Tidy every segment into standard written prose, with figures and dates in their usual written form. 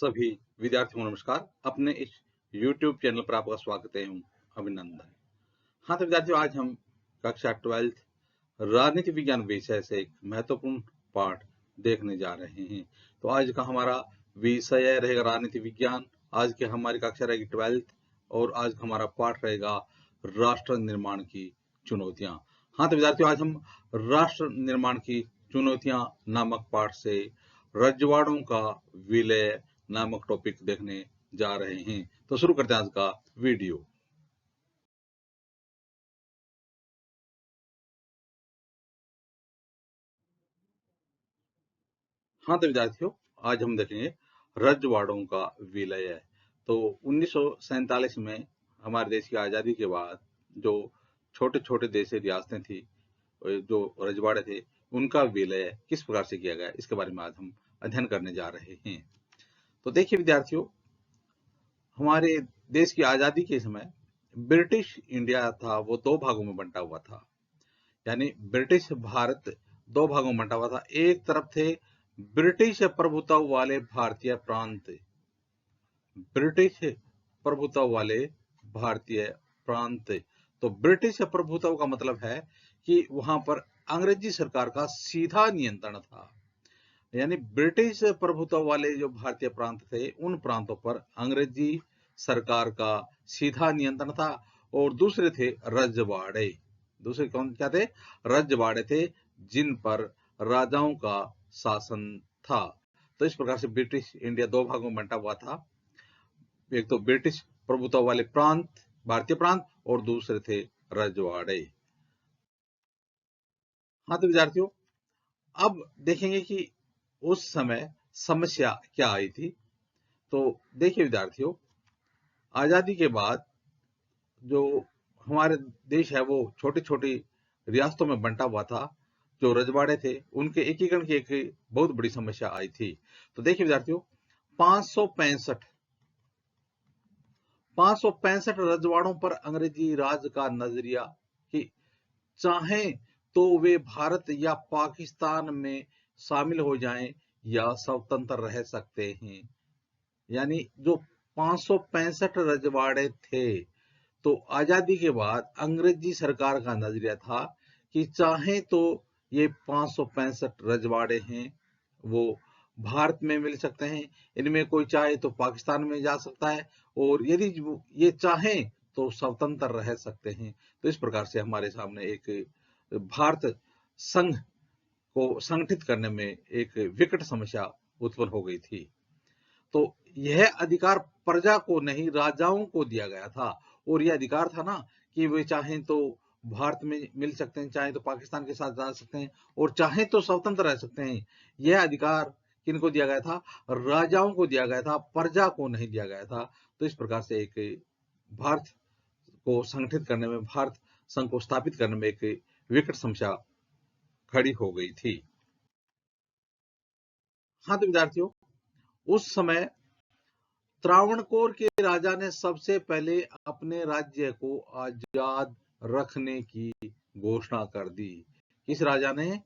सभी विद्यार्थियों को नमस्कार। अपने इस YouTube चैनल पर आपका स्वागत है। हूँ अभिनंदन। हाँ तो विद्यार्थियों, आज हम कक्षा 12 राजनीति विज्ञान विषय से एक महत्वपूर्ण पाठ देखने जा रहे हैं। तो आज का हमारा विषय रहेगा राजनीति विज्ञान। आज की हमारी कक्षा रहेगी 12 और आज का हमारा पाठ रहेगा राष्ट्र निर्माण की चुनौतियां। हाँ तो विद्यार्थियों, आज हम राष्ट्र निर्माण की चुनौतियां नामक पाठ से रजवाड़ों का विलय नामक टॉपिक देखने जा रहे हैं। तो शुरू करते हैं आज का वीडियो। हाँ तो विद्यार्थियों, आज हम देखेंगे रजवाड़ों का विलय। तो 1947 में हमारे देश की आजादी के बाद जो छोटे छोटे देश रियासतें थी, जो रजवाड़े थे, उनका विलय किस प्रकार से किया गया, इसके बारे में आज हम अध्ययन करने जा रहे हैं। तो देखिए विद्यार्थियों, हमारे देश की आजादी के समय ब्रिटिश इंडिया था, वो दो भागों में बंटा हुआ था। यानी ब्रिटिश भारत दो भागों में बंटा हुआ था। एक तरफ थे ब्रिटिश प्रभुत्व वाले भारतीय प्रांत, ब्रिटिश प्रभुत्व वाले भारतीय प्रांत। तो ब्रिटिश प्रभुत्व का मतलब है कि वहां पर अंग्रेजी सरकार का सीधा नियंत्रण था। यानी ब्रिटिश प्रभुत्व वाले जो भारतीय प्रांत थे, उन प्रांतों पर अंग्रेजी सरकार का सीधा नियंत्रण था। और दूसरे थे रजवाड़े। दूसरे कौन क्या थे? रजवाड़े थे, जिन पर राजाओं का शासन था। तो इस प्रकार से ब्रिटिश इंडिया दो भागों में बंटा हुआ था। एक तो ब्रिटिश प्रभुत्व वाले प्रांत, भारतीय प्रांत, और दूसरे थे रजवाड़े। हाँ तो विद्यार्थियों, अब देखेंगे कि उस समय समस्या क्या आई थी। तो देखिए विद्यार्थियों, आजादी के बाद जो हमारे देश है वो छोटी छोटी रियासतों में बंटा हुआ था। जो रजवाड़े थे, उनके एकीकरण की एक बहुत बड़ी समस्या आई थी। तो देखिए विद्यार्थियों, 565 रजवाड़ों पर अंग्रेजी राज का नजरिया कि चाहें तो वे भारत या पाकिस्तान में शामिल हो जाएं या स्वतंत्र रह सकते हैं। यानी जो 565 रजवाड़े थे, तो आजादी के बाद अंग्रेजी सरकार का नजरिया था कि चाहे तो ये 565 रजवाड़े हैं वो भारत में मिल सकते हैं, इनमें कोई चाहे तो पाकिस्तान में जा सकता है, और यदि ये चाहें तो स्वतंत्र रह सकते हैं। तो इस प्रकार से हमारे सामने एक भारत संघ को संगठित करने में एक विकट समस्या उत्पन्न हो गई थी। तो यह अधिकार प्रजा को नहीं, राजाओं को दिया गया था। और यह अधिकार था ना कि वे चाहें तो भारत में मिल सकते हैं, चाहे तो पाकिस्तान के साथ जा सकते हैं, और चाहे तो स्वतंत्र रह सकते हैं। यह अधिकार किनको दिया गया था? राजाओं को दिया गया था, प्रजा को नहीं दिया गया था। तो इस प्रकार से एक भारत को संगठित करने में, भारत संघ को स्थापित करने में एक विकट समस्या खड़ी हो गई थी। हाँ तो विद्यार्थियों, उस समय त्रावणकोर के राजा ने सबसे पहले अपने राज्य को आजाद रखने की घोषणा कर दी। किस राजा ने?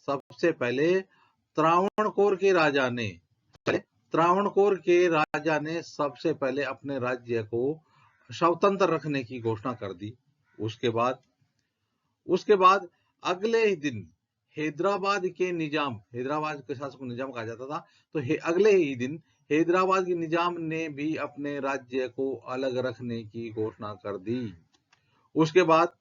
सबसे पहले त्रावणकोर के राजा ने त्रावणकोर के राजा ने सबसे पहले अपने राज्य को स्वतंत्र रखने की घोषणा कर दी। उसके बाद अगले ही दिन हैदराबाद के शासक को निजाम कहा जाता था। तो अगले ही दिन हैदराबाद के निजाम ने भी अपने राज्य को अलग रखने की घोषणा कर दी। उसके बाद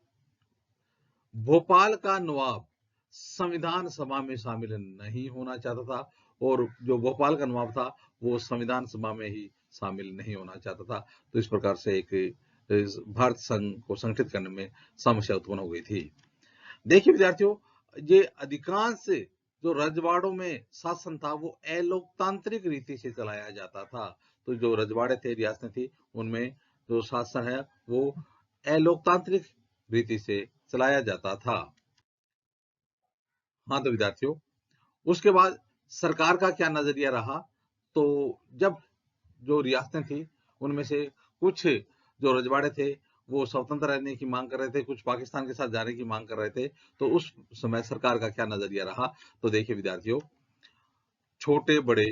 भोपाल का नवाब संविधान सभा में शामिल नहीं होना चाहता था, और जो भोपाल का नवाब था वो संविधान सभा में ही शामिल नहीं होना चाहता था। तो इस प्रकार से एक भारत संघ को संगठित करने में समस्या उत्पन्न हो गई थी। देखिए विद्यार्थियों, ये अधिकांश जो रजवाड़ों में शासन था वो अलोकतांत्रिक रीति से चलाया जाता था। तो जो रजवाड़े थे, रियासतें थी, उनमें जो शासन है वो अलोकतांत्रिक रीति से चलाया जाता था। हाँ तो विद्यार्थियों, उसके बाद सरकार का क्या नजरिया रहा? तो जब जो रियासतें थी, उनमें से कुछ जो रजवाड़े थे वो स्वतंत्र रहने की मांग कर रहे थे, कुछ पाकिस्तान के साथ जाने की मांग कर रहे थे। तो उस समय सरकार का क्या नजरिया रहा? तो देखिए विद्यार्थियों, छोटे बड़े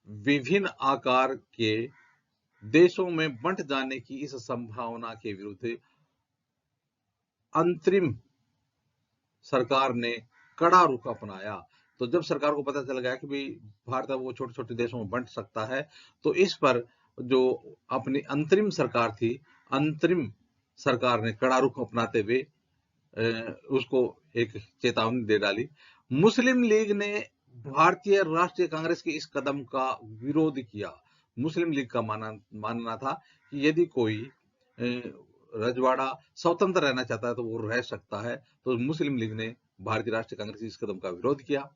विभिन्न आकार के देशों में बंट जाने की इस संभावना के विरुद्ध अंतरिम सरकार ने कड़ा रुख अपनाया। तो जब सरकार को पता चल गया कि भाई भारत अब वो छोटे छोटे देशों में बंट सकता है, तो इस पर जो अपनी अंतरिम सरकार थी, अंतरिम सरकार ने कड़ा रुख अपनाते हुए उसको एक चेतावनी दे डाली। मुस्लिम लीग ने भारतीय राष्ट्रीय कांग्रेस के इस कदम का विरोध किया। मुस्लिम लीग का मानना था कि यदि कोई रजवाड़ा स्वतंत्र रहना चाहता है तो वो रह सकता है। तो मुस्लिम लीग ने भारतीय राष्ट्रीय कांग्रेस के इस कदम का विरोध किया।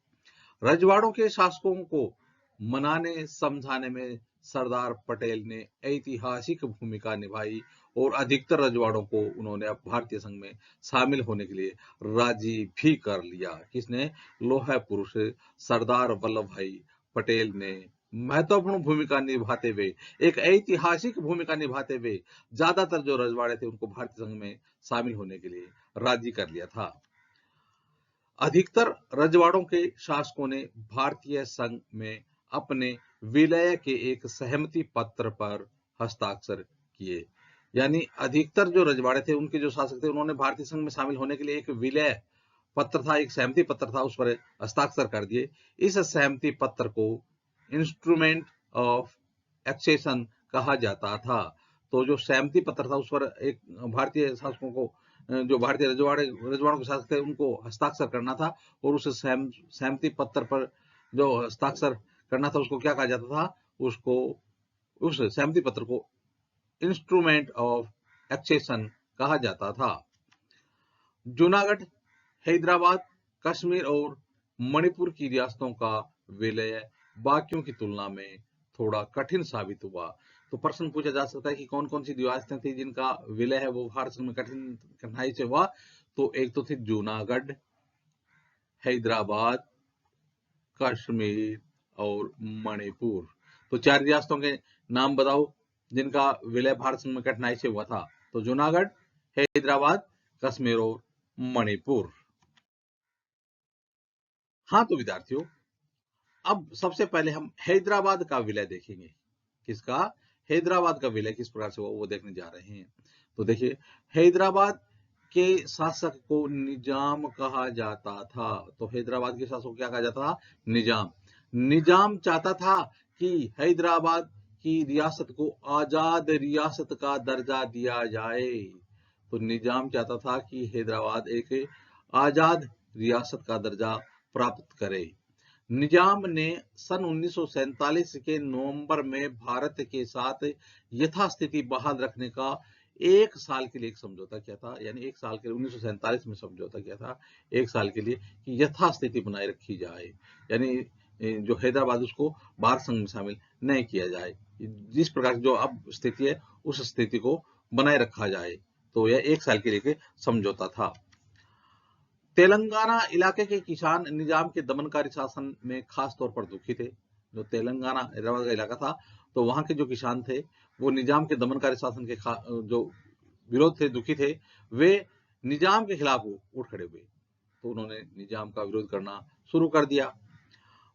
रजवाड़ों के शासकों को मनाने समझाने में सरदार पटेल ने ऐतिहासिक भूमिका निभाई और अधिकतर रजवाड़ों को उन्होंने अब भारतीय संघ में शामिल होने के लिए राजी भी कर लिया। किसने? लौह पुरुष सरदार वल्लभ भाई पटेल ने महत्वपूर्ण भूमिका निभाते हुए, एक ऐतिहासिक भूमिका निभाते हुए ज्यादातर जो रजवाड़े थे उनको भारतीय संघ में शामिल होने के लिए राजी कर लिया था। अधिकतर रजवाड़ों के शासकों ने भारतीय संघ में अपने विलय के एक सहमति पत्र पर हस्ताक्षर किए। यानी अधिकतर जो रजवाड़े थे, उनके जो शासक थे, उन्होंने भारतीय संघ में शामिल होने के लिए एक विलय पत्र था, एक सहमति पत्र था, उस पर हस्ताक्षर कर दिए। इस सहमति पत्र को इंस्ट्रूमेंट ऑफ एक्सेशन कहा जाता था। तो जो सहमति पत्र था उस पर एक भारतीय शासकों को, जो भारतीय रजवाड़ों के शासक थे, उनको हस्ताक्षर करना था और उस सहमति पत्र पर जो हस्ताक्षर करना था उसको क्या कहा जाता था? उसको, उस सहमति पत्र को इंस्ट्रूमेंट ऑफ एक्सेशन कहा जाता था। जूनागढ़, हैदराबाद, कश्मीर और मणिपुर की रियासतों का विलय बाकियों की तुलना में थोड़ा कठिन साबित हुआ। तो प्रश्न पूछा जा सकता है कि कौन कौन सी रियासतें थी जिनका विलय है वो भारत संघ में कठिनाई से हुआ। तो एक तो थी जूनागढ़, हैदराबाद, कश्मीर और मणिपुर। तो 4 रियासतों के नाम बताओ जिनका विलय भारत संघ में कठिनाई से हुआ था। तो जूनागढ़, हैदराबाद, कश्मीर और मणिपुर। हाँ तो विद्यार्थियों, अब सबसे पहले हम हैदराबाद का विलय देखेंगे। किसका? हैदराबाद का विलय किस प्रकार से हुआ वो देखने जा रहे हैं। तो देखिए, हैदराबाद के शासक को निजाम कहा जाता था। तो हैदराबाद के शासक को क्या कहा जाता था? निजाम। निजाम चाहता था कि हैदराबाद की रियासत को आजाद रियासत का दर्जा दिया जाए। तो निजाम चाहता था कि हैदराबाद एक आजाद रियासत का दर्जा प्राप्त करे। निजाम ने सन 1947 के नवंबर में भारत के साथ यथास्थिति बहाल रखने का 1 साल के लिए एक समझौता किया था। यानी 1 साल के लिए 1947 में समझौता किया था, 1 साल के लिए, कि यथास्थिति बनाए रखी जाए। यानी जो हैदराबाद उसको भारत संघ में शामिल नहीं किया जाए, जिस प्रकार जो अब स्थिति है उस स्थिति को बनाए रखा जाए। तो यह 1 साल के लिए समझौता था। तेलंगाना इलाके के किसान निजाम के दमनकारी शासन में खास तौर पर दुखी थे। जो तेलंगाना हैदराबाद का इलाका था, तो वहां के जो किसान थे वो निजाम के दमनकारी शासन के जो विरोध थे, दुखी थे। वे निजाम के खिलाफ उठ खड़े हुए, तो उन्होंने निजाम का विरोध करना शुरू कर दिया।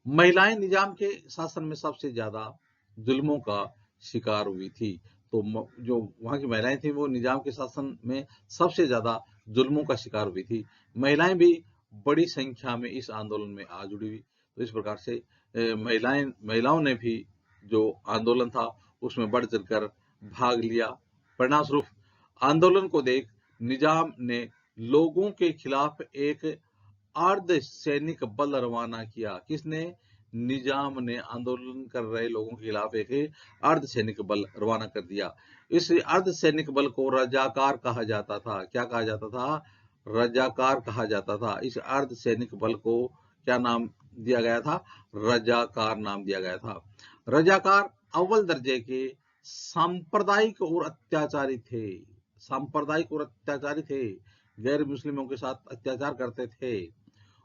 महिलाएं निजाम के शासन में सबसे ज्यादा जुल्मों का शिकार हुई थी। तो जो वहां की महिलाएं थी वो निजाम के शासन में सबसे ज्यादा जुल्मों का शिकार हुई थी। महिलाएं भी बड़ी संख्या में इस आंदोलन में आ जुड़ी हुई। तो इस प्रकार से महिलाओं ने भी जो आंदोलन था उसमें बढ़ चढ़कर भाग लिया। परिणाम स्वरूप आंदोलन को देख निजाम ने लोगों के खिलाफ एक अर्ध सैनिक बल रवाना किया। किसने? निजाम ने आंदोलन कर रहे लोगों के खिलाफ एक अर्ध सैनिक बल रवाना कर दिया। इस अर्ध सैनिक बल को रजाकार कहा जाता था। क्या कहा जाता था? रजाकार कहा जाता था। इस अर्ध सैनिक बल को क्या नाम दिया गया था? रजाकार नाम दिया गया था। रजाकार अव्वल दर्जे के सांप्रदायिक और अत्याचारी थे। सांप्रदायिक और अत्याचारी थे, गैर मुस्लिमों के साथ अत्याचार करते थे।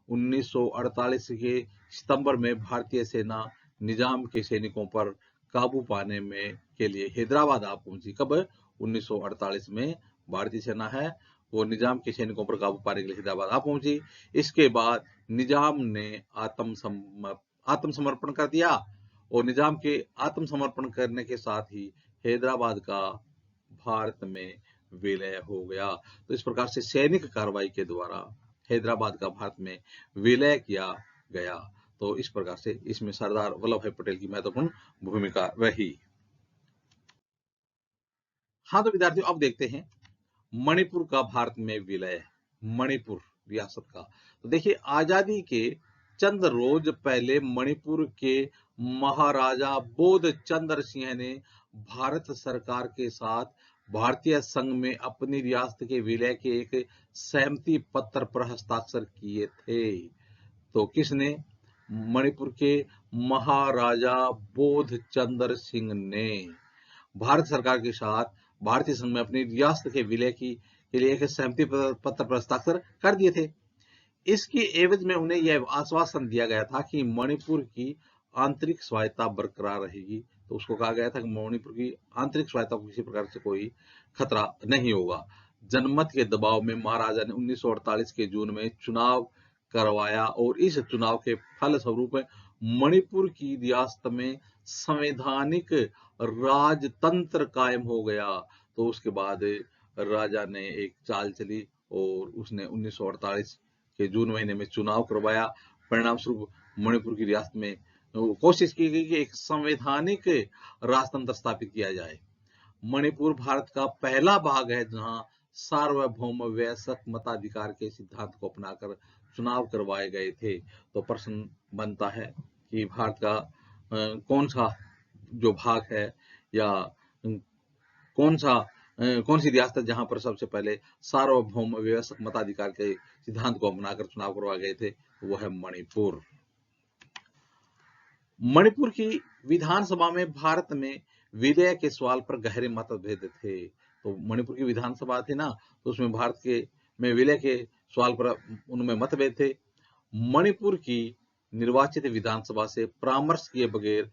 1948 के सितंबर में भारतीय सेना निजाम के सैनिकों पर काबू पाने में के लिए हैदराबाद आ पहुंची। कब? 1948 में भारतीय सेना है वो निजाम के सैनिकों पर काबू पाने के लिए हैदराबाद आ पहुंची। इसके बाद निजाम ने आत्मसमर्पण कर दिया और निजाम के आत्मसमर्पण करने के साथ ही हैदराबाद का भारत में विलय हो गया। तो इस प्रकार से सैनिक कार्रवाई के द्वारा हैदराबाद का भारत में विलय किया गया। तो इस प्रकार से इसमें सरदार वल्लभ भाई पटेल की महत्वपूर्ण भूमिका रही। हाँ तो विद्यार्थियों, अब देखते हैं मणिपुर का भारत में विलय। मणिपुर रियासत का, तो देखिए आजादी के चंद रोज पहले मणिपुर के महाराजा बोध चंद्र सिंह ने भारत सरकार के साथ भारतीय संघ में अपनी रियासत के विलय के एक सहमति पत्र पर हस्ताक्षर किए थे। तो किसने? मणिपुर के महाराजा बोध चंद्र सिंह ने भारत सरकार के साथ भारतीय संघ में अपनी रियासत के विलय के लिए एक सहमति पत्र पर हस्ताक्षर कर दिए थे। इसकी एवज में उन्हें यह आश्वासन दिया गया था कि मणिपुर की आंतरिक स्वायत्ता बरकरार रहेगी। तो उसको कहा गया था कि मणिपुर की आंतरिक स्वायत्ता को किसी प्रकार से कोई खतरा नहीं होगा। जनमत के दबाव में महाराजा ने 1948 के जून में चुनाव करवाया और इस चुनाव के फलस्वरूप मणिपुर की रियासत में संवैधानिक राजतंत्र कायम हो गया। तो उसके बाद राजा ने एक चाल चली और उसने 1948 के जून महीने में चुनाव करवाया। परिणाम स्वरूप मणिपुर की रियासत में कोशिश की गई कि एक संवैधानिक राजतंत्र स्थापित किया जाए। मणिपुर भारत का पहला भाग है जहां सार्वभौम वयस्क मताधिकार के सिद्धांत को अपनाकर चुनाव करवाए गए थे। तो प्रश्न बनता है कि भारत का कौन सा जो भाग है या कौन सी रियासत जहां पर सबसे पहले सार्वभौम वयस्क मताधिकार के सिद्धांत को अपनाकर चुनाव करवाए गए थे? वो है मणिपुर। मणिपुर की विधानसभा में भारत में विलय के सवाल पर गहरे मतभेद थे। तो मणिपुर की विधानसभा थी ना, तो उसमें भारत के में विलय के सवाल पर उनमें मतभेद थे। मणिपुर की निर्वाचित विधानसभा से परामर्श किए बगैर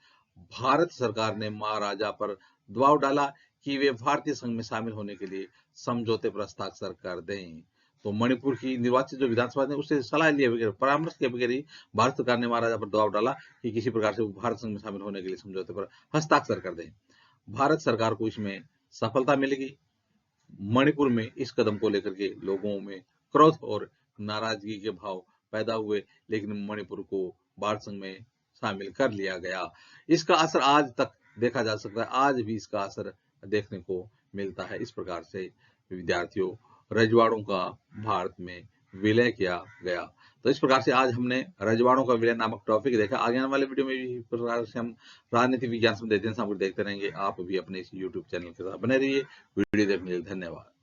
भारत सरकार ने महाराजा पर दबाव डाला कि वे भारतीय संघ में शामिल होने के लिए समझौते पर हस्ताक्षर कर दें। तो मणिपुर की निर्वाचित जो विधानसभा ने उससे सलाह लिए बगैर, परामर्श के बगैर ही भारत सरकार ने महाराजा पर दबाव डाला कि किसी प्रकार से वो भारत संघ में शामिल होने के लिए समझौते पर हस्ताक्षर कर दें। भारत सरकार को इसमें सफलता मिलेगी। मणिपुर में इस कदम को लेकर के लोगों में क्रोध और नाराजगी के भाव पैदा हुए, लेकिन मणिपुर को भारत संघ में शामिल कर लिया गया। इसका असर आज तक देखा जा सकता है, आज भी इसका असर देखने को मिलता है। इस प्रकार से विद्यार्थियों, रजवाड़ों का भारत में विलय किया गया। तो इस प्रकार से आज हमने रजवाड़ों का विलय नामक टॉपिक देखा। आगे आने वाले वीडियो में भी इस प्रकार से हम राजनीति विज्ञान संबंधी देखते रहेंगे। आप भी अपने इस YouTube चैनल के साथ बने रहिए। वीडियो देखने के लिए धन्यवाद।